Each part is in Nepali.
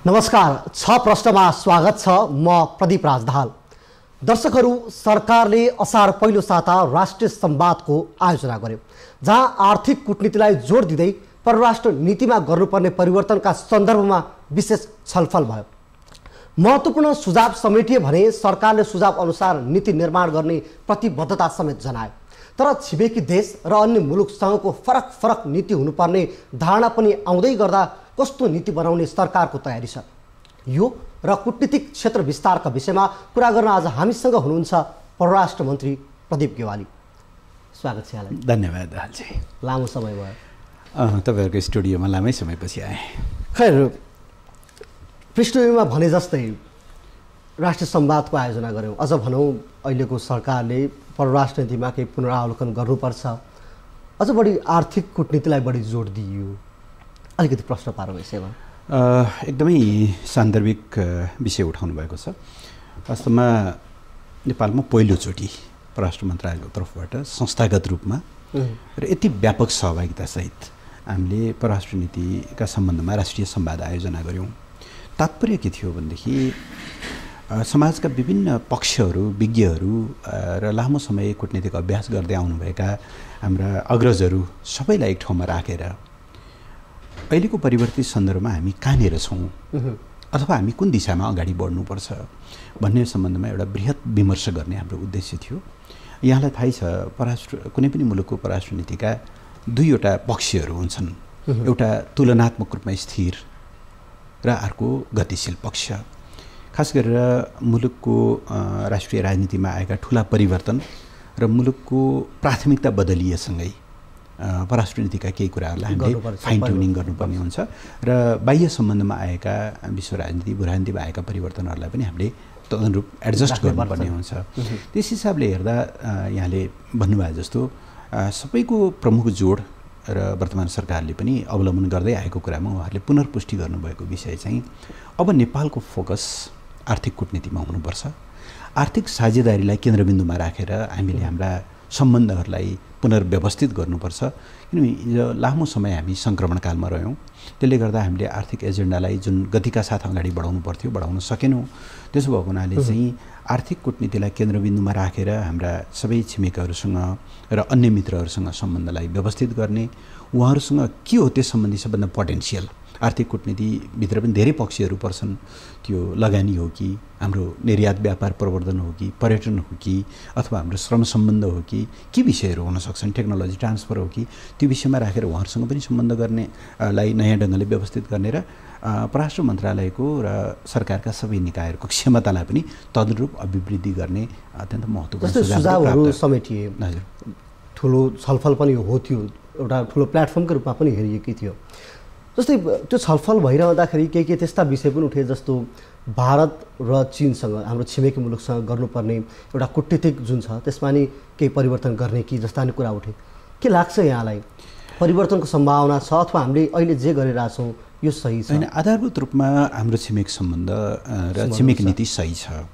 नमस्कार, छ प्रश्नमा स्वागत छ। म प्रदीप राजदाहाल। दर्शकहरू, सरकारले असार पहिलो साता राष्ट्रिय संवादको आयोजना गर्यो, जहाँ आर्थिक कूटनीतिलाई जोड दिँदै परराष्ट्र नीतिमा गर्नुपर्ने परिवर्तनका सन्दर्भमा विशेष छलफल भयो। महत्त्वपूर्ण सुझाव समेटिए भने सरकारले सुझाव अनुसार नीति निर्माण गर्ने प्रतिबद्धता समेत जनायो। तर छिमेकी देश र अन्य मुलुकसँगको फरक फरक नीति हुनुपर्ने धारणा पनि आउँदै गर्दा कस्तो नीति बनाउने सरकारको तयारी छ, यो र कूटनीतिक क्षेत्र विस्तारका विषयमा कुरा गर्न आज हामीसँग हुनुहुन्छ परराष्ट्र मन्त्री प्रदीप गेवाली। स्वागत छ यहाँलाई। धन्यवाद दाहालजी। लामो समय भयो तपाईँहरूको स्टुडियोमा लामै समयपछि आएँ। खैर, पृष्ठभूमिमा भने जस्तै राष्ट्रिय संवादको आयोजना गऱ्यौँ। अझ भनौँ, अहिलेको सरकारले परराष्ट्र नीतिमा केही पुनरावलोकन गर्नुपर्छ, अझ बढी आर्थिक कूटनीतिलाई बढी जोड दिइयो। अलिकति प्रश्न पारौँ यसैमा। एकदमै सान्दर्भिक विषय उठाउनु भएको छ। वास्तवमा नेपालमा पहिलोचोटि परराष्ट्र मन्त्रालयको तर्फबाट संस्थागत रूपमा र यति व्यापक सहभागितासहित हामीले परराष्ट्र नीतिका सम्बन्धमा राष्ट्रिय संवाद आयोजना गऱ्यौँ। तात्पर्य के थियो भनेदेखि समाजका विभिन्न पक्षहरू, विज्ञहरू र लामो समय कूटनीतिक अभ्यास गर्दै आउनुभएका हाम्रा अग्रजहरू सबैलाई एक ठाउँमा राखेर अहिलेको परिवर्तित सन्दर्भमा हामी कहाँनिर छौँ अथवा हामी कुन दिशामा अगाडि बढ्नुपर्छ भन्ने सम्बन्धमा एउटा बृहत विमर्श गर्ने हाम्रो उद्देश्य थियो। यहाँलाई थाहै छ, कुनै पनि मुलुकको परराष्ट्र नीतिका दुईवटा पक्षहरू हुन्छन्। एउटा तुलनात्मक रूपमा स्थिर र अर्को गतिशील पक्ष। खास गरेर मुलुकको राष्ट्रिय राजनीतिमा आएका ठुला परिवर्तन र मुलुकको प्राथमिकता बदलिएसँगै परराष्ट्र नीतिका केही कुराहरूलाई हामीले फाइन ट्युनिङ गर्नुपर्ने हुन्छ र बाह्य सम्बन्धमा आएका विश्व राजनीति, भूराजनीतिमा आएका परिवर्तनहरूलाई पनि हामीले तदनुरूप एडजस्ट गर्नुपर्ने हुन्छ। त्यस हिसाबले हेर्दा यहाँले भन्नुभयो जस्तो सबैको प्रमुख जोड र वर्तमान सरकारले पनि अवलम्बन गर्दै आएको कुरामा उहाँहरूले पुनर्पुष्टि गर्नुभएको विषय चाहिँ अब नेपालको फोकस आर्थिक कूटनीतिमा हुनुपर्छ। आर्थिक साझेदारीलाई केन्द्रबिन्दुमा राखेर हामीले हाम्रा सम्बन्धहरूलाई पुनर्व्यवस्थित गर्नुपर्छ। किनभने हिजो लामो समय हामी सङ्क्रमणकालमा रह्यौँ, त्यसले गर्दा हामीले आर्थिक एजेन्डालाई जुन गतिका साथ अगाडि बढाउनु पर्थ्यो बढाउन सकेनौँ। त्यसो भएको हुनाले चाहिँ आर्थिक कूटनीतिलाई केन्द्रबिन्दुमा राखेर हाम्रा सबै छिमेकीहरूसँग र अन्य मित्रहरूसँग सम्बन्धलाई व्यवस्थित गर्ने, उहाँहरूसँग के हो त्यस सम्बन्धी सबभन्दा पोटेन्सियल आर्थिक कूटनीतिभित्र पनि धेरै पक्षहरू पर्छन्। त्यो लगानी हो कि हाम्रो निर्यात व्यापार प्रवर्धन हो कि पर्यटन हो कि अथवा हाम्रो श्रम सम्बन्ध हो कि के विषयहरू हुन सक्छन्, टेक्नोलोजी ट्रान्सफर हो कि, त्यो विषयमा राखेर उहाँहरूसँग पनि सम्बन्ध गर्नेलाई नयाँ ढङ्गले व्यवस्थित गर्ने र परराष्ट्र मन्त्रालयको र सरकारका सबै निकायहरूको क्षमतालाई पनि तदनुरूप अभिवृद्धि गर्ने अत्यन्त महत्त्वपूर्ण सुझावहरू समेटिए। हजुर, ठुलो छलफल पनि हो, थियो एउटा ठुलो प्लेटफर्मको रूपमा पनि हेरिएकै थियो। जस्तै त्यो छलफल भइरहँदाखेरि केही त्यस्ता विषय पनि उठे, जस्तो भारत र चीनसँग, हाम्रो छिमेकी मुलुकसँग गर्नुपर्ने एउटा कूटनीतिक जुन छ त्यसमा नि केही परिवर्तन गर्ने कि जस्ता नि कुरा उठे। के लाग्छ यहाँलाई, परिवर्तनको सम्भावना छ अथवा हामीले अहिले जे गरिरहेछौँ यो सही छ? होइन, आधारभूत रूपमा हाम्रो छिमेक सम्बन्ध र छिमेक नीति सही छ।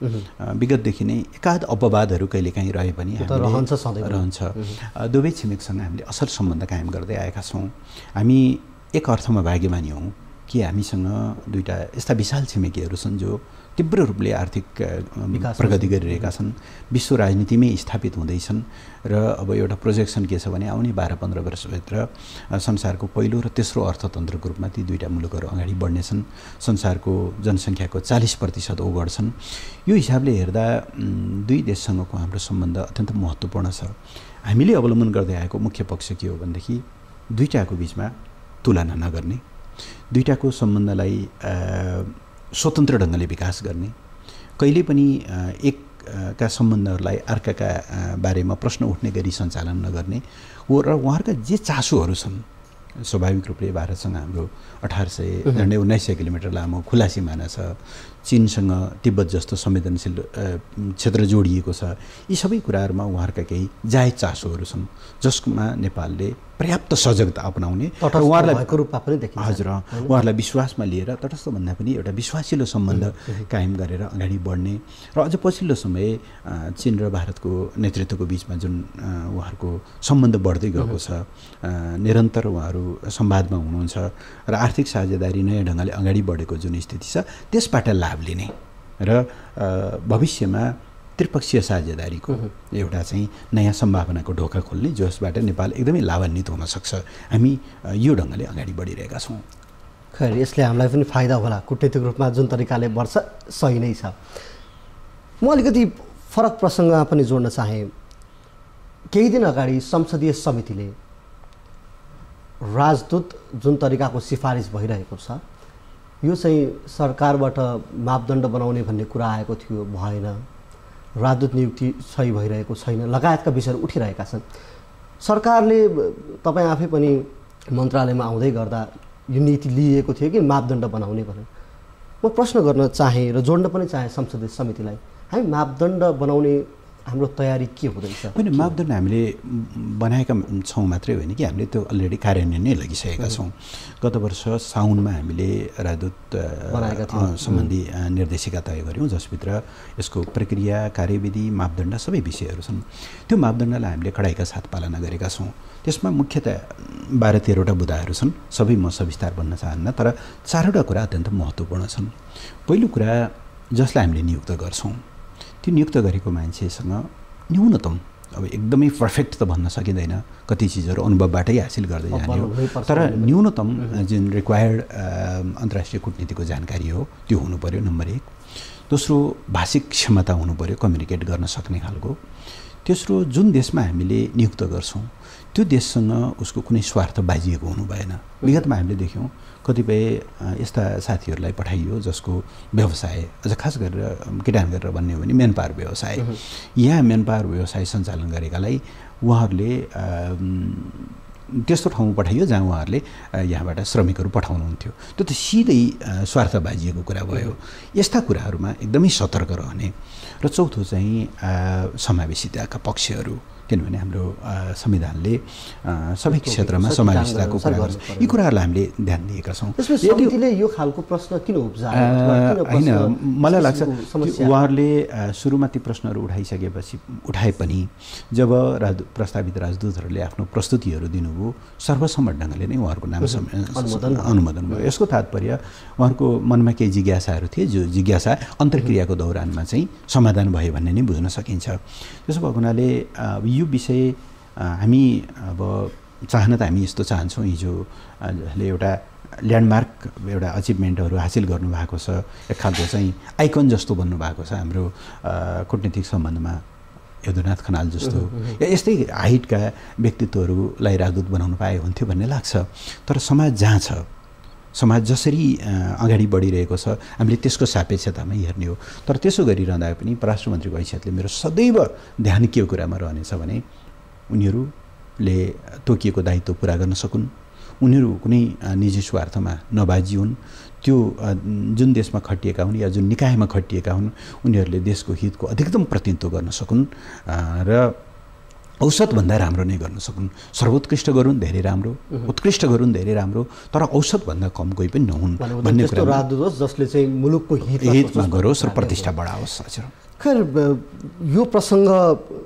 विगतदेखि नै एकाध अपवादहरू कहिलेकाहीँ रहे पनि रहन्छ। दुवै छिमेकसँग हामीले असल सम्बन्ध कायम गर्दै आएका छौँ। हामी एक अर्थमा भाग्यमानी हौँ कि हामीसँग दुईवटा यस्ता विशाल छिमेकीहरू छन् जो तीव्र रूपले आर्थिक प्रगति गरिरहेका छन्, विश्व राजनीतिमै स्थापित हुँदैछन् र अब एउटा प्रोजेक्सन के छ भने आउने 12-15 वर्षभित्र संसारको पहिलो र तेस्रो अर्थतन्त्रको रूपमा ती दुईवटा मुलुकहरू अगाडि बढ्नेछन्। संसारको जनसङ्ख्याको 40% ओगट्छन्। यो हिसाबले हेर्दा दुई देशसँगको हाम्रो सम्बन्ध अत्यन्त महत्त्वपूर्ण छ। हामीले अवलम्बन गर्दै आएको मुख्य पक्ष के हो भनेदेखि दुईवटाको बिचमा तुलना नगर्ने, दुईवटाको सम्बन्धलाई स्वतन्त्र ढङ्गले विकास गर्ने, कहिले पनि एकका सम्बन्धहरूलाई अर्काका बारेमा प्रश्न उठ्ने गरी सञ्चालन नगर्ने हो र उहाँहरूका जे चासोहरू छन्। स्वाभाविक रूपले भारतसँग हाम्रो 1800 झन्डै 1900 किलोमिटर लामो खुला सिमाना छ। चीनसँग तिब्बत जस्तो संवेदनशील क्षेत्र जोडिएको छ। यी सबै कुराहरूमा उहाँहरूका केही जायज चासोहरू छन्, जसमा नेपालले पर्याप्त सजगता अपनाउने र उहाँहरूलाई रूपमा पनि देखिन्छ। हजुर, उहाँहरूलाई विश्वासमा लिएर तटस्थ भन्दा पनि एउटा विश्वासिलो सम्बन्ध कायम गरेर अगाडि बढ्ने र अझ पछिल्लो समय चीन र भारतको नेतृत्वको बिचमा जुन उहाँहरूको सम्बन्ध बढ्दै गएको छ, निरन्तर उहाँहरू संवादमा हुनुहुन्छ र आर्थिक साझेदारी नयाँ ढङ्गले अगाडि बढेको जुन स्थिति छ त्यसबाट लाभ लिने र भविष्यमा त्रिपक्षीय साझेदारीको एउटा चाहिँ नयाँ सम्भावनाको ढोका खोल्ने जसबाट नेपाल एकदमै लाभान्वित हुन सक्छ। हामी यो ढङ्गले अगाडि बढिरहेका छौँ। खैर, यसले हामीलाई पनि फाइदा होला, कूटनीतिक रूपमा जुन तरिकाले बढ्छ सही नै छ। म अलिकति फरक प्रसङ्गमा पनि जोड्न चाहेँ। केही दिन अगाडि संसदीय समितिले राजदूत जुन तरिकाको सिफारिस भइरहेको छ, यो चाहिँ सरकारबाट मापदण्ड बनाउने भन्ने कुरा आएको थियो, भएन। राजदूत नियुक्ति सही भइरहेको छैन, लगायतका विषयहरू उठिरहेका छन्। सरकारले, तपाईँ आफै पनि मन्त्रालयमा आउँदै गर्दा यो नीति लिएको थियो कि मापदण्ड बनाउने भनेर। म प्रश्न गर्न चाहेँ र जोड्न पनि चाहेँ संसदीय समितिलाई, हामी मापदण्ड बनाउने हाम्रो तयारी के हुँदैछ? होइन, मापदण्ड हामीले बनाएका छौँ मात्रै होइन कि हामीले त्यो अलरेडी कार्यान्वयन नै लगिसकेका छौँ। गत वर्ष साउनमा हामीले राजदूत सम्बन्धी निर्देशिका तय गऱ्यौँ, जसभित्र यसको प्रक्रिया, कार्यविधि, मापदण्ड सबै विषयहरू छन्। त्यो मापदण्डलाई हामीले कडाइका साथ पालना गरेका छौँ। त्यसमा मुख्यतया 12-13वटा बुदाहरू छन्। सबै म सविस्तार भन्न चाहन्न, तर 4वटा कुरा अत्यन्त महत्त्वपूर्ण छन्। पहिलो कुरा, जसलाई हामीले नियुक्त गर्छौँ त्यो नियुक्त गरेको मान्छेसँग न्यूनतम, अब एकदमै पर्फेक्ट त भन्न सकिँदैन, कति चिजहरू अनुभवबाटै हासिल गर्दै जाने हो, तर न्यूनतम जुन रिक्वायर्ड अन्तर्राष्ट्रिय कूटनीतिको जानकारी हो त्यो हुनु पऱ्यो, नम्बर 1। दोस्रो, भाषिक क्षमता हुनु पऱ्यो, कम्युनिकेट गर्न सक्ने खालको। तेस्रो, जुन देशमा हामीले नियुक्त गर्छौँ त्यो देशसँग उसको कुनै स्वार्थ बाजिएको हुनु भएन। विगतमा हामीले देख्यौँ कतिपय यस्ता साथीहरूलाई पठाइयो जसको व्यवसाय, अझ खास गरेर किटान गरेर भन्ने हो भने म्यान पावर व्यवसाय, यहाँ म्यान पावर व्यवसाय सञ्चालन गरेकालाई उहाँहरूले त्यस्तो ठाउँमा पठाइयो जहाँ उहाँहरूले यहाँबाट श्रमिकहरू पठाउनुहुन्थ्यो। त्यो त सिधै स्वार्थ बाजिएको कुरा भयो। यस्ता कुराहरूमा एकदमै सतर्क रहने। र चौथो चाहिँ समावेशिताका पक्षहरू, किनभने हाम्रो संविधानले सबै क्षेत्रमा समावेशिताको कुरा गर्छ। यी कुराहरूलाई हामीले ध्यान दिएका छौँ। समितिले यो खालको प्रश्न किन उब्जायो? होइन, मलाई लाग्छ उहाँहरूले सुरुमा ती प्रश्नहरू उठाए पनि जब प्रस्तावित राजदूतहरूले आफ्नो प्रस्तुतिहरू दिनुभयो, सर्वसम्मत ढङ्गले नै उहाँहरूको नाम अनुमोदन भयो। यसको तात्पर्य उहाँहरूको मनमा केही जिज्ञासाहरू थिए, जो जिज्ञासा अन्तर्क्रियाको दौरानमा चाहिँ समाधान भयो भन्ने नै बुझ्न सकिन्छ। त्यसो भएको हुनाले यो विषय हामी अब चाहन त हामी यस्तो चाहन्छौँ, हिजोले एउटा ल्यान्डमार्क, एउटा अचिभमेन्टहरू हासिल गर्नुभएको छ, एक खालको चाहिँ आइकन जस्तो बन्नुभएको छ हाम्रो कूटनीतिक सम्बन्धमा, यदुनाथ खनाल जस्तो यस्तै हाइटका व्यक्तित्वहरूलाई राजदूत बनाउनु पाए हुन्थ्यो भन्ने लाग्छ। तर समाज जहाँ छ, समाज जसरी अगाडि बढिरहेको छ, हामीले त्यसको सापेक्षतामा हेर्ने हो। तर त्यसो गरिरहँदा पनि परराष्ट्र मन्त्रीको हैसियतले मेरो सदैव ध्यान के कुरामा रहनेछ भने उनीहरूले तोकिएको दायित्व पुरा गर्न सकुन्, उनीहरू कुनै निजी स्वार्थमा नबाजिउन्, त्यो जुन देशमा खटिएका हुन् या जुन निकायमा खटिएका हुन् उनीहरूले देशको हितको अधिकतम प्रतिनिधित्व गर्न सकुन् र औसतभन्दा राम्रो नै गर्न सकुन्। सर्वोत्कृष्ट गरून् धेरै राम्रो, उत्कृष्ट गरून् धेरै राम्रो, तर औसतभन्दा कम कोही पनि नहुन् भन्ने कुरा, जसले चाहिँ मुलुकको हितमा गरोस् र प्रतिष्ठा बढाओस्। हजुर, खैर यो प्रसङ्ग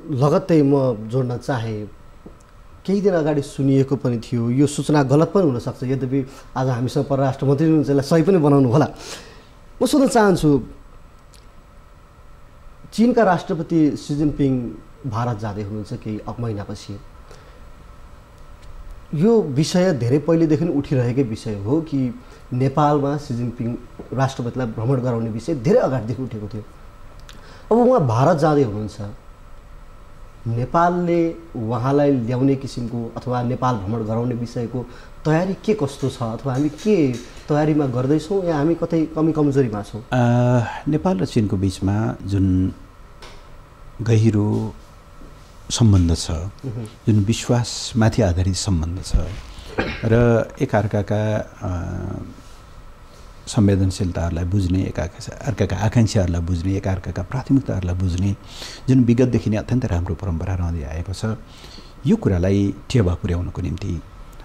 लगत्तै म जोड्न चाहेँ। केही दिन अगाडि सुनिएको पनि थियो, यो सूचना गलत पनि हुनसक्छ, यद्यपि आज हामीसँग परराष्ट्र मन्त्री हुनुहुन्छ, यसलाई सही पनि बनाउनु होला। म सोध्न चाहन्छु, चीनका राष्ट्रपति सी जिनपिङ भारत जाँदै हुनुहुन्छ केही महिनापछि। यो विषय धेरै पहिलेदेखि उठिरहेकै विषय हो कि नेपालमा सी जिनपिङ राष्ट्रपतिलाई भ्रमण गराउने विषय धेरै अगाडिदेखि उठेको थियो। अब उहाँ भारत जाँदै हुनुहुन्छ, नेपालले उहाँलाई ल्याउने किसिमको अथवा नेपाल भ्रमण गराउने विषयको तयारी के कस्तो छ, अथवा हामी के तयारीमा गर्दैछौँ या हामी कतै कमी कमजोरीमा छौँ? नेपाल र चीनको बिचमा जुन गहिरो सम्बन्ध छ, जुन विश्वासमाथि आधारित सम्बन्ध छ र एकअर्काका संवेदनशीलताहरूलाई बुझ्ने, एकअर्काका आकाङ्क्षाहरूलाई बुझ्ने, एकअर्काका प्राथमिकताहरूलाई बुझ्ने जुन विगतदेखि नै अत्यन्त राम्रो परम्परा रहँदै आएको छ, यो कुरालाई टेवा पुर्याउनको निम्ति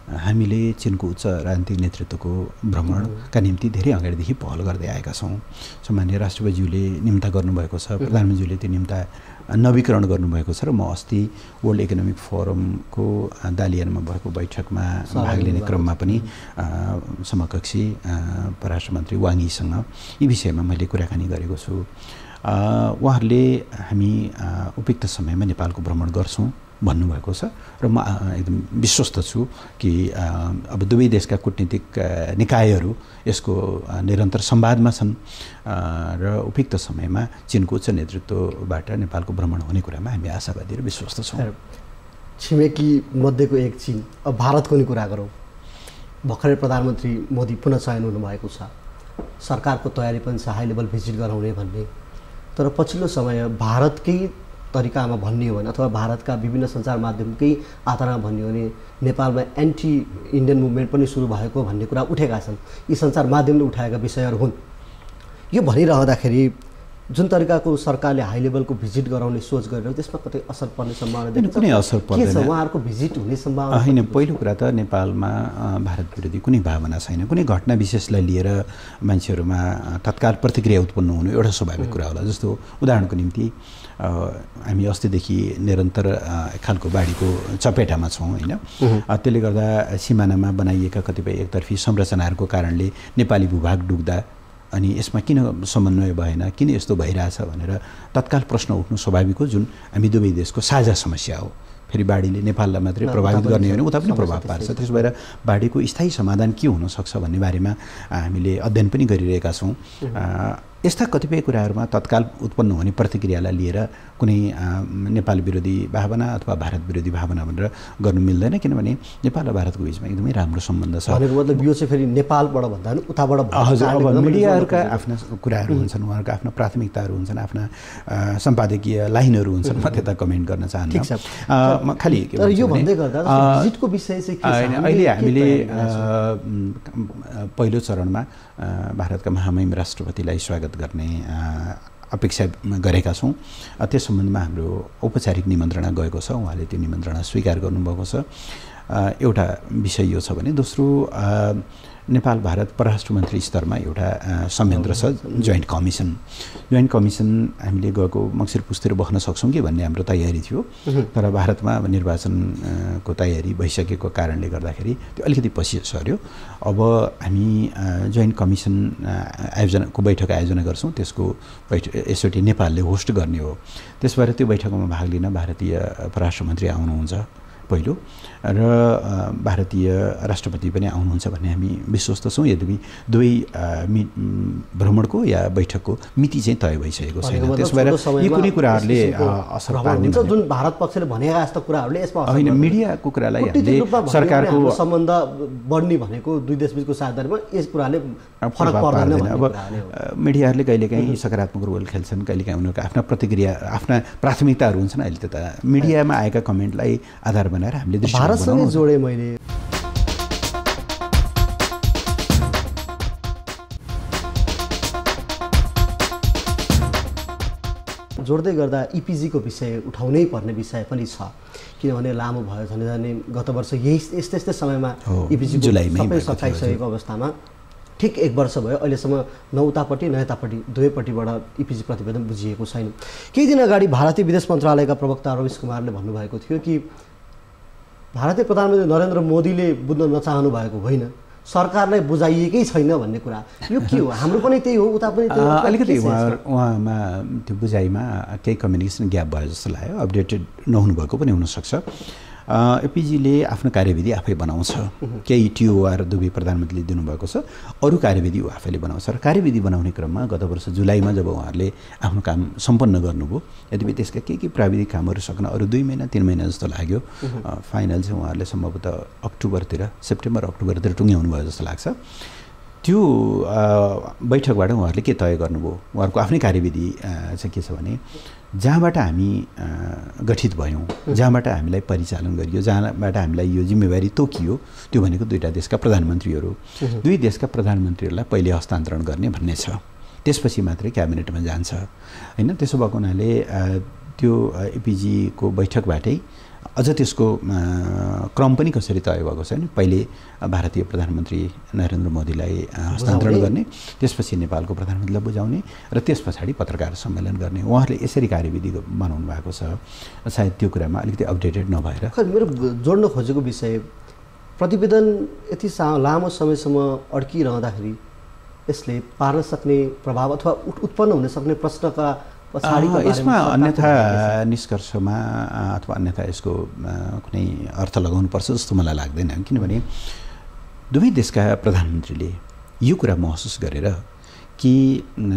हामीले चीनको उच्च राजनीतिक नेतृत्वको भ्रमणका निम्ति धेरै अगाडिदेखि पहल गर्दै आएका छौँ। सामान्य राष्ट्रपतिज्यूले निम्ता गर्नुभएको छ, प्रधानमन्त्रीले त्यो निम्ता नवीकरण गर्नुभएको छ र म अस्ति वर्ल्ड इकोनोमिक फोरमको दालियानमा भएको बैठकमा भाग लिने क्रममा पनि समकक्षी परराष्ट्र मन्त्री वाङयीसँग यी विषयमा मैले कुराकानी गरेको छु। उहाँहरूले हामी उपयुक्त समयमा नेपालको भ्रमण गर्छौँ भन्नुभएको छ र म एकदम विश्वस्त छु कि अब दुवै देशका कूटनीतिक निकायहरू यसको निरन्तर संवादमा छन् र उपयुक्त समयमा चीनको उच्च नेतृत्वबाट नेपालको भ्रमण हुने कुरामा हामी आशावादी र विश्वस्त छौँ। छिमेकी मध्येको एक चीन। अब भारतको नि कुरा गरौँ। भर्खरै प्रधानमन्त्री मोदी पुनः चयन हुनुभएको छ, सरकारको तयारी पनि छ हाई लेभल भिजिट गराउने भन्ने। तर पछिल्लो समय भारतकै तरिकामा भन्ने हो भने अथवा भारतका विभिन्न सञ्चार माध्यमकै आधारमा भन्ने हो भने नेपालमा एन्टी इन्डियन मुभमेन्ट पनि सुरु भएको भन्ने कुरा उठेका छन्। यी सञ्चार माध्यमले उठाएका विषयहरू हुन्। यो भनिरहँदाखेरि जुन तरिकाको सरकारले हाई लेभलको भिजिट गराउने सोच गरेर त्यसमा कतै असर पर्ने सम्भावना देखिन्छ? कुनै असर पर्दैन। उहाँहरूको भिजिट हुने सम्भावना होइन। पहिलो कुरा त नेपालमा भारत विरोधी कुनै भावना छैन। कुनै घटना विशेषलाई लिएर मान्छेहरूमा तत्काल प्रतिक्रिया उत्पन्न हुनु एउटा स्वाभाविक कुरा होला। जस्तो उदाहरणको निम्ति हामी अस्तिदेखि निरन्तर एक खालको बाढीको चपेटामा छौँ होइन। त्यसले गर्दा सिमानामा बनाइएका कतिपय एकतर्फी संरचनाहरूको कारणले नेपाली भूभाग डुब्दा अनि यसमा किन समन्वय भएन, किन यस्तो भइरहेछ भनेर तत्काल प्रश्न उठ्नु स्वाभाविक हो, जुन हामी दुवै देशको साझा समस्या हो। फेरि बाढीले नेपाललाई मात्रै प्रभावित गर्ने होइन, उता पनि प्रभाव पार्छ। त्यसो भएर बाढीको स्थायी समाधान के हुनसक्छ भन्ने बारेमा हामीले अध्ययन पनि गरिरहेका छौँ। यस्ता कतिपय कुराहरूमा तत्काल उत्पन्न हुने प्रतिक्रियालाई लिएर कुनै नेपाल विरोधी भावना अथवा भारत विरोधी भावना भनेर गर्नु मिल्दैन, किनभने नेपाल र भारतको बिचमा एकदमै राम्रो सम्बन्ध छ। भनेको मतलब यो चाहिँ फेरि नेपालबाट भन्दा पनि उताबाट हजुर। अब मिडियाहरूका आफ्ना कुराहरू हुन्छन्, उहाँहरूका आफ्ना प्राथमिकताहरू हुन्छन्, आफ्ना सम्पादकीय लाइनहरू हुन्छन्। म त्यता कमेन्ट गर्न चाहन्छु। खालि यो भन्दै गर्दा भिजिटको विषय चाहिँ के छ? अहिले हामीले पहिलो चरणमा भारतका महामहिम राष्ट्रपतिलाई स्वागत गर्ने अपेक्षा गरेका छौँ। त्यस सम्बन्धमा हाम्रो औपचारिक निमन्त्रणा गएको छ, उहाँले त्यो निमन्त्रणा स्वीकार गर्नुभएको छ। एउटा विषय यो छ भने दोस्रो नेपाल भारत परराष्ट्र मन्त्री स्तरमा एउटा संयन्त्र छ, जोइन्ट कमिसन। जोइन्ट कमिसन हामीले गएको मङ्सिर पुसतिर बस्न सक्छौँ कि भन्ने हाम्रो तयारी थियो, तर भारतमा निर्वाचनको तयारी भइसकेको कारणले गर्दाखेरि त्यो अलिकति पछि सर्यो। अब हामी जोइन्ट कमिसन आयोजनाको बैठक आयोजना गर्छौँ। त्यसको यसोटी नेपालले होस्ट गर्ने हो। त्यस भएर त्यो बैठकमा भाग लिन भारतीय परराष्ट्र मन्त्री आउनुहुन्छ पहिलो, र भारतीय राष्ट्रपति पनि आउनुहुन्छ भन्ने हामी विश्वस्त छौँ। यद्यपि दुवै भ्रमणको या बैठकको मिति चाहिँ तय भइसकेको छैन। त्यस भएर यी कुनै कुराहरूले असर पार्ने जुन भारत पक्षले भनेका जस्तो कुराहरूले यसमा होइन। मिडियाको कुरालाई हामीले सरकारको सम्बन्ध बढ्ने भनेको दुई देशबीचको साझेदारीमा यस कुराले फरक पर्दैन। अब मिडियाहरूले कहिलेकाहीँ सकारात्मक रोल खेल्छन्, कहिलेकाहीँ उनीहरूको आफ्ना प्रतिक्रिया, आफ्ना प्राथमिकताहरू हुन्छन्। अहिले त्यता मिडियामा आएका कमेन्टलाई आधार बनाएर हामीले भारतसँगै जोडे मैले। जोड्दै गर्दा इपिजीको विषय उठाउनै पर्ने विषय पनि छ, किनभने लामो भयो झन् गत वर्ष यस्तै समयमा इपिजी सबै सकाइसकेको अवस्थामा ठिक 1 वर्ष भयो। अहिलेसम्म न उतापट्टि न यतापट्टि दुवैपट्टिबाट इपिजी प्रतिवेदन बुझिएको छैन। केही दिन अगाडि भारतीय विदेश मन्त्रालयका प्रवक्ता रविश कुमारले भन्नुभएको थियो कि भारतीय प्रधानमन्त्री नरेन्द्र मोदीले बुझ्न नचाहनु भएको होइन, सरकारलाई बुझाइएकै छैन भन्ने कुरा। यो के हो? हाम्रो पनि त्यही हो, उता पनि त्यही हो। अलिकति उहाँमा त्यो बुझाइमा केही कम्युनिकेसन ग्याप भयो जस्तो लाग्यो। अपडेटेड नहुनुभएको पनि हुनसक्छ। एपिजीले आफ्नो कार्यविधि आफै बनाउँछ। केही टिओआर दुवै प्रधानमन्त्रीले दिनुभएको छ, अरू कार्यविधि ऊ आफैले बनाउँछ। र कार्यविधि बनाउने क्रममा गत वर्ष जुलाईमा जब उहाँहरूले आफ्नो काम सम्पन्न गर्नुभयो, यद्यपि त्यसका केही प्राविधिक कामहरू सक्न अरू 2 महिना 3 महिना जस्तो लाग्यो। फाइनल चाहिँ उहाँहरूले सम्भवतः सेप्टेम्बर अक्टोबरतिर टुङ्ग्याउनु भयो जस्तो लाग्छ। त्यो बैठकबाट उहाँहरूले के तय गर्नुभयो? उहाँहरूको आफ्नै कार्यविधि चाहिँ के छ भने जहाँबाट हामी गठित भयौँ, जहाँबाट हामीलाई परिचालन गरियो, जहाँबाट हामीलाई यो जिम्मेवारी तोकियो, त्यो भनेको दुईटा देशका प्रधानमन्त्रीहरू। दुई देशका प्रधानमन्त्रीहरूलाई पहिले हस्तान्तरण गर्ने भन्ने छ, त्यसपछि मात्रै क्याबिनेटमा जान्छ होइन। त्यसो भएको हुनाले त्यो एपिजी को बैठकबाटै अझ त्यसको क्रम पनि कसरी तय भएको छ भने पहिले भारतीय प्रधानमन्त्री नरेन्द्र मोदीलाई हस्तान्तरण गर्ने, त्यसपछि नेपालको प्रधानमन्त्रीलाई बुझाउने र त्यस पछाडि पत्रकार सम्मेलन गर्ने। उहाँहरूले यसरी कार्यविधि बनाउनु भएको छ। सायद त्यो कुरामा अलिकति अपडेटेड नभएर मेरो जोड्न खोजेको विषय प्रतिवेदन यति लामो समयसम्म अड्किरहँदाखेरि यसले पार्न सक्ने प्रभाव अथवा उत्पन्न हुन सक्ने प्रश्नका यसमा अन्यथा निष्कर्षमा अथवा अन्यथा यसको कुनै अर्थ लगाउनुपर्छ जस्तो मलाई लाग्दैन। किनभने दुवै देशका प्रधानमन्त्रीले यो कुरा महसुस गरेर कि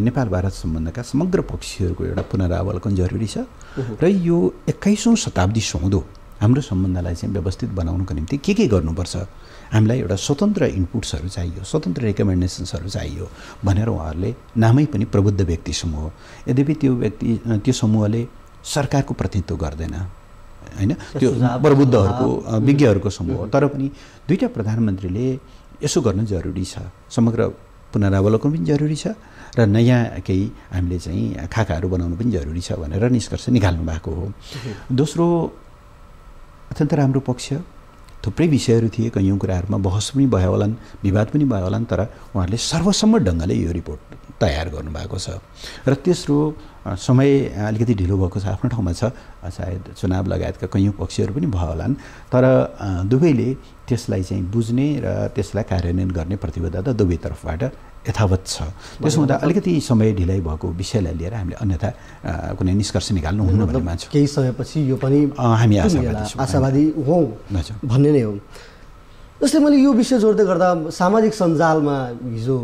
नेपाल भारत सम्बन्धका समग्र पक्षहरूको एउटा पुनरावलोकन जरुरी छ र यो 21औं शताब्दी सुहाउँदो हाम्रो सम्बन्धलाई चाहिँ व्यवस्थित बनाउनको निम्ति के गर्नुपर्छ, हामीलाई एउटा स्वतन्त्र इनपुट्सहरू चाहियो, स्वतन्त्र रेकमेन्डेसन्सहरू चाहियो भनेर उहाँहरूले नामै पनि प्रबुद्ध व्यक्ति समूह, यद्यपि त्यो समूहले सरकारको प्रतिनिधित्व गर्दैन हैन, त्यो प्रबुद्धहरूको विज्ञहरूको समूह, तर पनि दुईटा प्रधानमन्त्रीले यसो गर्न जरुरी छ, समग्र पुनरावलोकन पनि जरुरी छ र नयाँ केही हामीले चाहिँ खाकाहरू बनाउनु पनि जरुरी छ भनेर निष्कर्ष निकाल्नु भएको हो। दोस्रो अत्यन्त राम्रो पक्ष, थुप्रै विषयहरू थिए, कैयौँ कुराहरूमा बहस पनि भयो होलान्, विवाद पनि भयो होलान्, तर उहाँहरूले सर्वसम्मत ढङ्गले यो रिपोर्ट तयार गर्नुभएको छ। र तेस्रो समय अलिकति ढिलो भएको छ, आफ्नो ठाउँमा छ, सायद चुनाव लगायतका कैयौँ पक्षहरू पनि भयो होलान्, तर दुवैले त्यसलाई चाहिँ बुझ्ने र त्यसलाई कार्यान्वयन गर्ने प्रतिबद्धता दुवै तर्फबाट यथावत छ। त्यसो हुँदा अलिकति समय ढिलाइ भएको विषयलाई लिएर हामीले अन्यथा कुनै निष्कर्ष निकाल्नु हुन्न भन्ने मान्छौँ। केही समयपछि यो पनि हामी आशावादी हौँ भन्ने नै हो। जस्तै मैले यो विषय जोड्दै गर्दा सामाजिक सञ्जालमा हिजो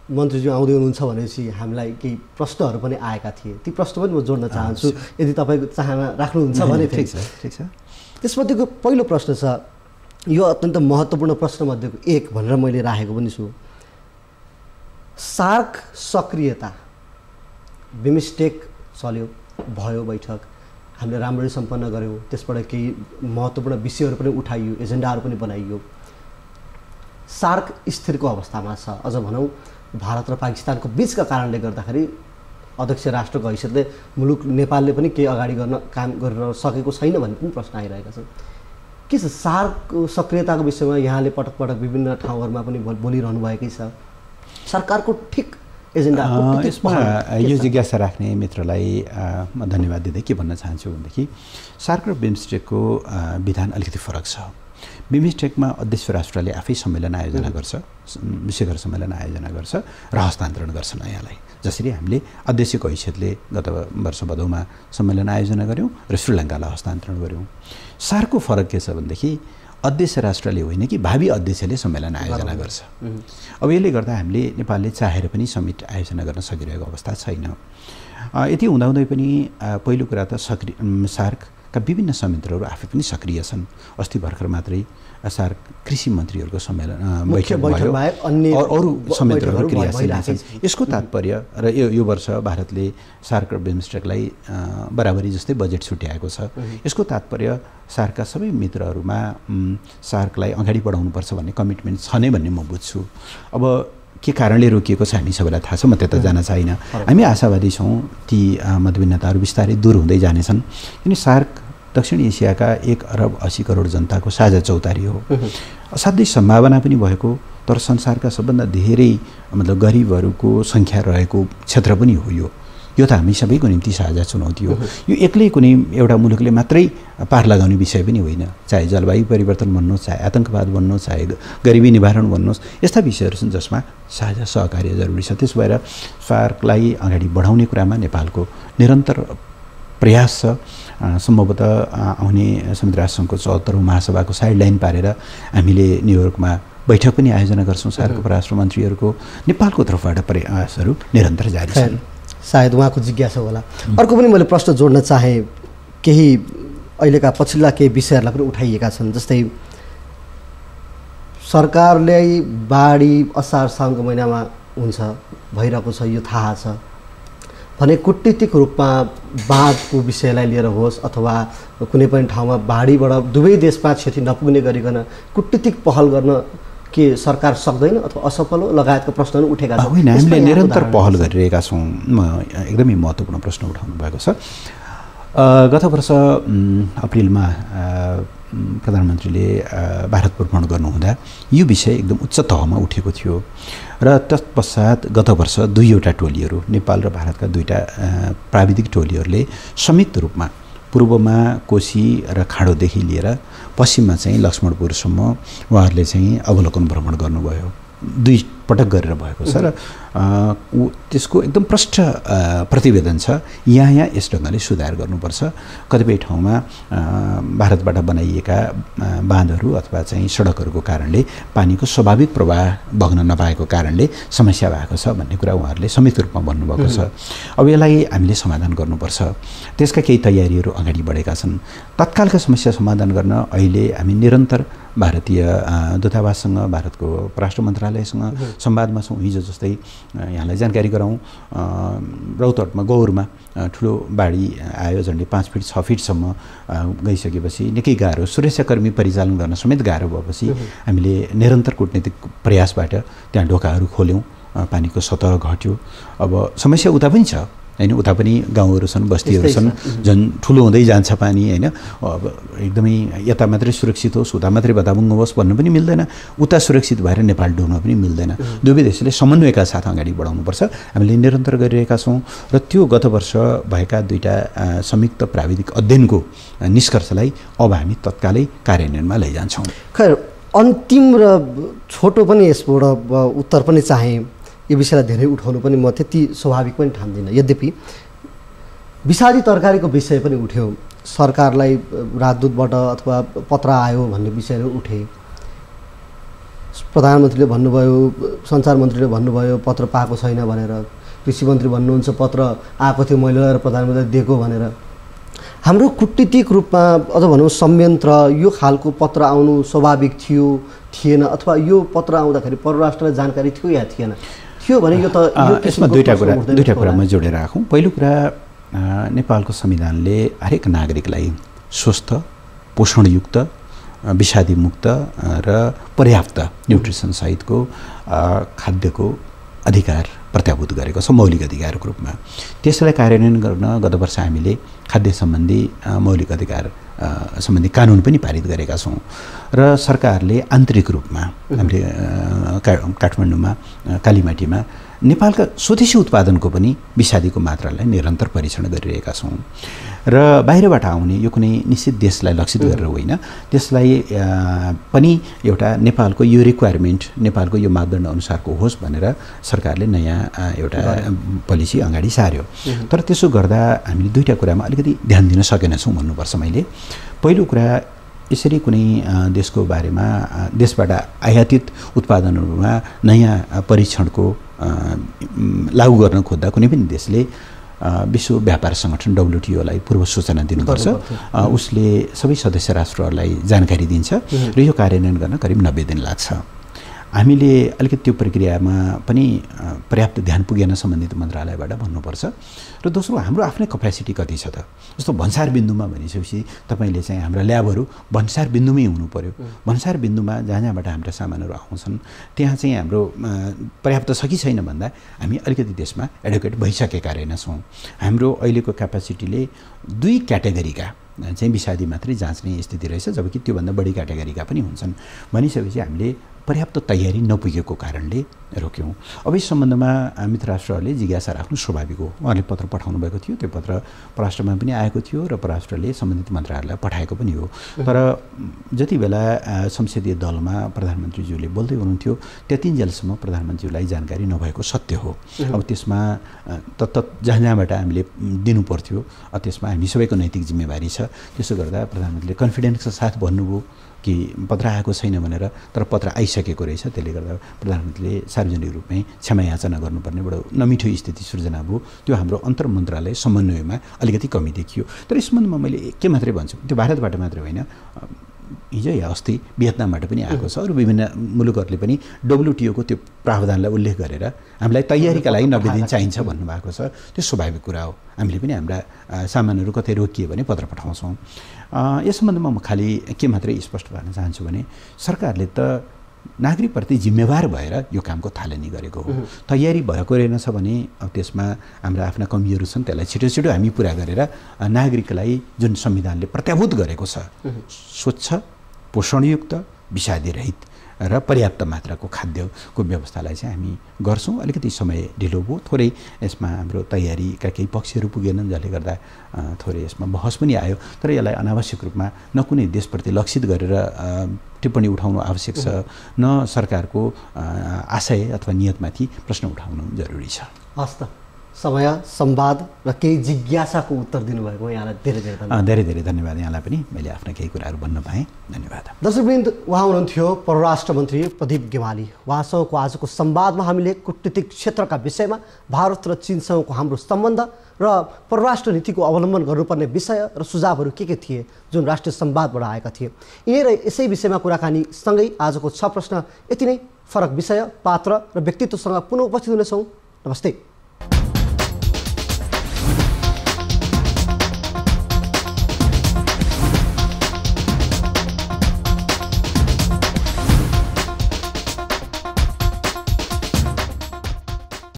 मन्त्रीज्यू आउँदै हुनुहुन्छ भनेपछि हामीलाई केही प्रश्नहरू पनि आएका थिए, ती प्रश्न पनि म जोड्न चाहन्छु यदि तपाईँको चाहना राख्नुहुन्छ भने। ठिक छ। त्यसमध्येको पहिलो प्रश्न छ, यो अत्यन्त महत्त्वपूर्ण प्रश्नमध्येको एक भनेर मैले राखेको पनि छु, सार्क सक्रियता। बिमस्टेक चल्यो, भयो बैठक, हामीले राम्ररी सम्पन्न गऱ्यौँ, त्यसबाट केही महत्त्वपूर्ण विषयहरू पनि उठाइयो, एजेन्डाहरू पनि बनाइयो। सार्क स्थिरको अवस्थामा छ, अझ भनौँ भारत र पाकिस्तानको बिचका कारणले गर्दाखेरि अध्यक्ष राष्ट्रको हैसियतले मुलुक नेपालले पनि केही अगाडि गर्न काम गरेर सकेको छैन भन्ने पनि प्रश्न आइरहेका छन्। के छ सार्कको सक्रियताको विषयमा यहाँले पटक पटक विभिन्न ठाउँहरूमा पनि बोलिरहनु भएकै छ, सरकारको ठिक एजेन्डा यसमा यो जिज्ञासा राख्ने मित्रलाई म धन्यवाद दिँदै के भन्न चाहन्छु भनेदेखि सार्क र बिमस्टेकको विधान अलिकति फरक छ। बिमस्टेकमा अध्यक्ष राष्ट्रले आफै सम्मेलन आयोजना गर्छ, विषयगत सम्मेलन आयोजना गर्छ र हस्तान्तरण गर्छ नयाँलाई, जसरी हामीले अध्यक्षको हैसियतले गत वर्ष भदौमा सम्मेलन आयोजना गऱ्यौँ र श्रीलङ्कालाई हस्तान्तरण गऱ्यौँ। सार्कको फरक के छ भनेदेखि अध्यक्ष राष्ट्रले होइन कि भावी अध्यक्षले सम्मेलन आयोजना गर्छ। अब यसले गर्दा हामीले नेपालले चाहेर पनि समिट आयोजना गर्न सकिरहेको अवस्था छैन। यति हुँदाहुँदै पनि पहिलो कुरा त सार्कका विभिन्न संयन्त्रहरू आफै पनि सक्रिय छन्। अस्ति भर्खर मात्रै सार्क कृषि मन्त्रीहरूको सम्मेलन बैठक भयो, अरू संयन्त्रहरू क्रियाशील छन्। यसको तात्पर्य र यो वर्ष भारतले सार्क र बिमस्टेकलाई बराबरी जस्तै बजेट छुट्याएको छ। यसको तात्पर्य सार्कका सबै मित्रहरूमा सार्कलाई अगाडि बढाउनुपर्छ भन्ने कमिटमेन्ट छ नै भन्ने म बुझ्छु। अब के कारणले रोकिएको छ हामी सबैलाई थाहा छ, म त्यता जान चाहिनँ। हामी आशावादी छौँ ती मतभिन्नताहरू बिस्तारै दूर हुँदै जानेछन्, किन सार्क दक्षिण एसियाका 1 अरब 80 करोड जनताको साझा चौतारी हो। असाध्यै सम्भावना पनि भएको, तर संसारका सबभन्दा धेरै मतलब गरिबहरूको सङ्ख्या रहेको क्षेत्र पनि हो यो त हामी सबैको निम्ति साझा चुनौती हो। यो एक्लै कुनै एउटा मुलुकले मात्रै पार लगाउने विषय पनि होइन, चाहे जलवायु परिवर्तन भन्नुहोस्, चाहे आतङ्कवाद भन्नुहोस्, चाहे गरिबी निवारण भन्नुहोस्, यस्ता विषयहरू छन् जसमा साझा सहकार्य जरुरी छ। त्यस भएर सार्कलाई अगाडि बढाउने कुरामा नेपालको निरन्तर प्रयास छ। सम्भवतः आउने संयुक्त राष्ट्रसङ्घको 74औं महासभाको साइडलाइन पारेर हामीले न्युयोर्कमा बैठक पनि आयोजना गर्छौँ। सार्कको परराष्ट्र मन्त्रीहरूको नेपालको तर्फबाट प्रयासहरू निरन्तर जारी छन्। सायद उहाँको जिज्ञासा होला। अर्को पनि मैले प्रश्न जोड्न चाहेँ, केही अहिलेका पछिल्ला केही विषयहरूलाई पनि उठाइएका छन्, जस्तै सरकारले बाढी असार साउनको महिनामा हुन्छ भइरहेको छ, यो थाहा छ भने कूटनीतिक रूपमा बाँधको विषयलाई लिएर होस् अथवा कुनै पनि ठाउँमा बाढीबाट दुवै देशमा क्षति नपुग्ने गरिकन कूटनीतिक पहल गर्न के सरकार सक्दैन अथवा असफल हो लगायतका प्रश्नहरू उठेका छन्। होइन, हामीले निरन्तर पहल गरिरहेका छौँ। एकदमै महत्त्वपूर्ण प्रश्न उठाउनु भएको छ। गत वर्ष अप्रिलमा प्रधानमन्त्रीले भारत भ्रमण गर्नुहुँदा यो विषय एकदम उच्च तहमा उठेको थियो र तत्पश्चात गत वर्ष दुईवटा टोलीहरू नेपाल र भारतका दुईटा प्राविधिक टोलीहरूले संयुक्त रूपमा पूर्वमा कोशी र खाडोदेखि लिएर पश्चिममा चाहिँ लक्ष्मणपुरसम्म उहाँहरूले चाहिँ अवलोकन भ्रमण गर्नुभयो। दुई पटक गरेर भएको छ र त्यसको एकदम प्रष्ट प्रतिवेदन छ। यहाँ यस ढङ्गले सुधार गर्नुपर्छ। कतिपय ठाउँमा भारतबाट बनाइएका बाँधहरू अथवा चाहिँ सडकहरूको कारणले पानीको स्वाभाविक प्रवाह बग्न नपाएको कारणले समस्या भएको छ भन्ने कुरा उहाँहरूले संयुक्त रूपमा भन्नुभएको छ। अब यसलाई हामीले समाधान गर्नुपर्छ। त्यसका केही तयारीहरू अगाडि बढेका छन्। तत्कालका समस्या समाधान गर्न अहिले हामी निरन्तर भारतीय दूतावाससँग, भारतको परराष्ट्र मन्त्रालयसँग संवादमा छौँ। हिजो जस्तै यहाँलाई जानकारी गराउँ, रौतहटमा गौरमा ठुलो बाढी आयो, झन्डै 5 फिट 6 फिटसम्म गइसकेपछि निकै गाह्रो, सुरक्षाकर्मी परिचालन गर्न समेत गाह्रो भएपछि हामीले निरन्तर कूटनीतिक प्रयासबाट त्यहाँ ढोकाहरू खोल्यौँ, पानीको सतह घट्यो। अब समस्या उता पनि छ हैन, उता पनि गाउँहरू छन्, बस्तीहरू छन्, झन् ठुलो हुँदै जान्छ पानी हैन। अब एकदमै यता मात्रै सुरक्षित होस्, उता मात्रै भताभुङ्ग होस् भन्नु पनि मिल्दैन, उता सुरक्षित भएर नेपाल डुब्न पनि मिल्दैन। दुवै देशले समन्वयका साथ अगाडि बढाउनुपर्छ। हामीले निरन्तर गरिरहेका छौँ र त्यो गत वर्ष भएका दुईटा संयुक्त प्राविधिक अध्ययनको निष्कर्षलाई अब हामी तत्कालै कार्यान्वयनमा लैजान्छौँ। खैर, अन्तिम र छोटो पनि यसबाट उत्तर पनि चाहे, यो विषयलाई धेरै उठाउनु पनि म त्यति स्वाभाविक पनि ठान्दिनँ। यद्यपि विषादी तरकारीको विषय पनि उठ्यो, सरकारलाई राजदूतबाट अथवा पत्र आयो भन्ने विषयहरू उठे। प्रधानमन्त्रीले भन्नुभयो, सञ्चार मन्त्रीले भन्नुभयो पत्र पाएको छैन भनेर, कृषि मन्त्री भन्नुहुन्छ पत्र आएको थियो मैले र प्रधानमन्त्रीले दिएको भनेर। हाम्रो कूटनीतिक रूपमा अझ भनौँ संयन्त्र यो खालको पत्र आउनु स्वाभाविक थियो थिएन, अथवा यो पत्र आउँदाखेरि परराष्ट्रलाई जानकारी थियो या थिएन? थियो भने यो त यसमा दुईटा कुरा म जोडेर राखौँ। पहिलो कुरा, नेपालको संविधानले हरेक नागरिकलाई स्वस्थ, पोषणयुक्त, विषादीमुक्त र पर्याप्त न्युट्रिसन सहितको खाद्यको अधिकार प्रत्याभूत गरेको छ मौलिक अधिकारको रूपमा। त्यसलाई कार्यान्वयन गर्न गत वर्ष हामीले खाद्य सम्बन्धी मौलिक अधिकार सम्बन्धी कानुन पनि पारित गरेका छौँ र सरकारले आन्तरिक रूपमा हामीले काठमाडौँमा कालीमाटीमा नेपालका स्वदेशी उत्पादनको पनि विषादीको मात्रालाई निरन्तर परीक्षण गरिरहेका छौँ र बाहिरबाट आउने यो कुनै निश्चित देशलाई लक्षित गरेर होइन, त्यसलाई पनि एउटा नेपालको यो रिक्वायरमेन्ट, नेपालको यो मापदण्ड अनुसारको होस् भनेर सरकारले नयाँ एउटा पोलिसी अगाडि सार्यो। तर त्यसो गर्दा हामीले दुईटा कुरामा अलिकति ध्यान दिन सकेनछौँ भन्नुपर्छ मैले। पहिलो कुरा, यसरी कुनै देशको बारेमा देशबाट आयातित उत्पादनहरूमा नयाँ परीक्षणको लागू गर्न खोज्दा कुनै पनि देशले विश्व व्यापार सङ्गठन WTOलाई पूर्व सूचना दिनुपर्छ। उसले सबै सदस्य राष्ट्रहरूलाई जानकारी दिन्छ र यो कार्यान्वयन गर्न करिब 90 दिन लाग्छ। हामीले अलिकति त्यो प्रक्रियामा पनि पर्याप्त ध्यान पुगेन सम्बन्धित मन्त्रालयबाट भन्नुपर्छ। र दोस्रो, हाम्रो आफ्नै कपेसिटी कति छ त? जस्तो भन्सार बिन्दुमा भनिसकेपछि तपाईँले चाहिँ हाम्रा ल्याबहरू भन्सार बिन्दुमै हुनु पर्यो। भन्सार बिन्दुमा जहाँ जहाँबाट हाम्रा सामानहरू आउँछन् त्यहाँ चाहिँ हाम्रो पर्याप्त छ कि छैन भन्दा हामी अलिकति त्यसमा एडुकेट भइसकेका रहेनछौँ। हाम्रो अहिलेको क्यापासिटीले 2 क्याटेगोरीका चाहिँ विषादी मात्रै जाँच्ने स्थिति रहेछ, जबकि त्योभन्दा बढी क्याटेगोरीका पनि हुन्छन्। भनिसकेपछि हामीले पर्याप्त तयारी नपुगेको कारणले रोक्यौँ। अब यस सम्बन्धमा मित्र राष्ट्रहरूले जिज्ञासा राख्नु स्वाभाविक हो। उहाँले पत्र पठाउनु भएको थियो, त्यो पत्र परराष्ट्रमा पनि आएको थियो र परराष्ट्रले सम्बन्धित मन्त्रालयलाई पठाएको पनि हो। तर जति बेला संसदीय दलमा प्रधानमन्त्रीज्यूले बोल्दै हुनुहुन्थ्यो त्यतिन्जेलसम्म प्रधानमन्त्रीलाई जानकारी नभएको सत्य हो। अब त्यसमा जहाँ जहाँबाट हामीले दिनु पर्थ्यो, त्यसमा हामी सबैको नैतिक जिम्मेवारी छ। त्यसो गर्दा प्रधानमन्त्रीले कन्फिडेन्सका साथ भन्नुभयो कि पत्र आएको छैन भनेर, तर पत्र आइसकेको रहेछ। त्यसले गर्दा प्रधानमन्त्रीले सार्वजनिक रूपमै क्षमा याचना गर्नुपर्ने बडो नमिठो स्थिति सृजना भयो। त्यो हाम्रो अन्तर मन्त्रालय समन्वयमा अलिकति कमी देखियो। तर यस सम्बन्धमा मैले के मात्रै भन्छु, त्यो भारतबाट मात्रै होइन, हिजो या अस्ति भियतनामबाट पनि आएको छ। अरू विभिन्न मुलुकहरूले पनि WTOको त्यो प्रावधानलाई उल्लेख गरेर हामीलाई तयारीका लागि 90 दिन चाहिन्छ भन्नुभएको छ। त्यो स्वाभाविक कुरा हो। हामीले पनि हाम्रा सामानहरू कतै रोकियो भने पत्र पठाउँछौँ। यस सम्बन्धमा म खालि के मात्रै स्पष्ट गर्न चाहन्छु भने सरकारले त नागरिकप्रति जिम्मेवार भएर यो कामको थालनी गरेको हो। तयारी भएको रहेनछ भने अब त्यसमा हाम्रा आफ्ना कमीहरू छन्, त्यसलाई छिटो छिटो हामी पुरा गरेर नागरिकलाई जुन संविधानले प्रत्याभूत गरेको छ स्वच्छ, पोषणयुक्त, विषादीरहित र पर्याप्त मात्राको खाद्यको व्यवस्थालाई चाहिँ हामी गर्छौँ। अलिकति समय ढिलो भयो, थोरै यसमा हाम्रो तयारीका केही पक्षहरू पुगेनन्, जसले गर्दा थोरै यसमा बहस पनि आयो। तर यसलाई अनावश्यक रूपमा न कुनै देशप्रति लक्षित गरेर टिप्पणी उठाउनु आवश्यक छ, न सरकारको आशय अथवा नियतमाथि प्रश्न उठाउनु जरुरी छ। हस् त, समय, संवाद र केही जिज्ञासाको उत्तर दिनुभएको यहाँलाई धेरै धेरै धन्यवाद। धेरै धेरै धन्यवाद यहाँलाई पनि, मैले आफ्ना केही कुराहरू भन्न पाएँ। धन्यवाद। दर्शकवृन्द, उहाँ हुनुहुन्थ्यो परराष्ट्र मन्त्री प्रदीप गेवाली। उहाँसँगको आजको संवादमा हामीले कूटनीतिक क्षेत्रका विषयमा भारत र चीनसँगको हाम्रो सम्बन्ध र परराष्ट्र नीतिको अवलम्बन गर्नुपर्ने विषय र सुझावहरू के थिए जुन राष्ट्रिय संवादबाट आएका थिए, यिनै र यसै विषयमा कुराकानी सँगै आजको 6 प्रश्न यति नै। फरक विषय, पात्र र व्यक्तित्वसँग पुनः उपस्थित हुनेछौँ। नमस्ते।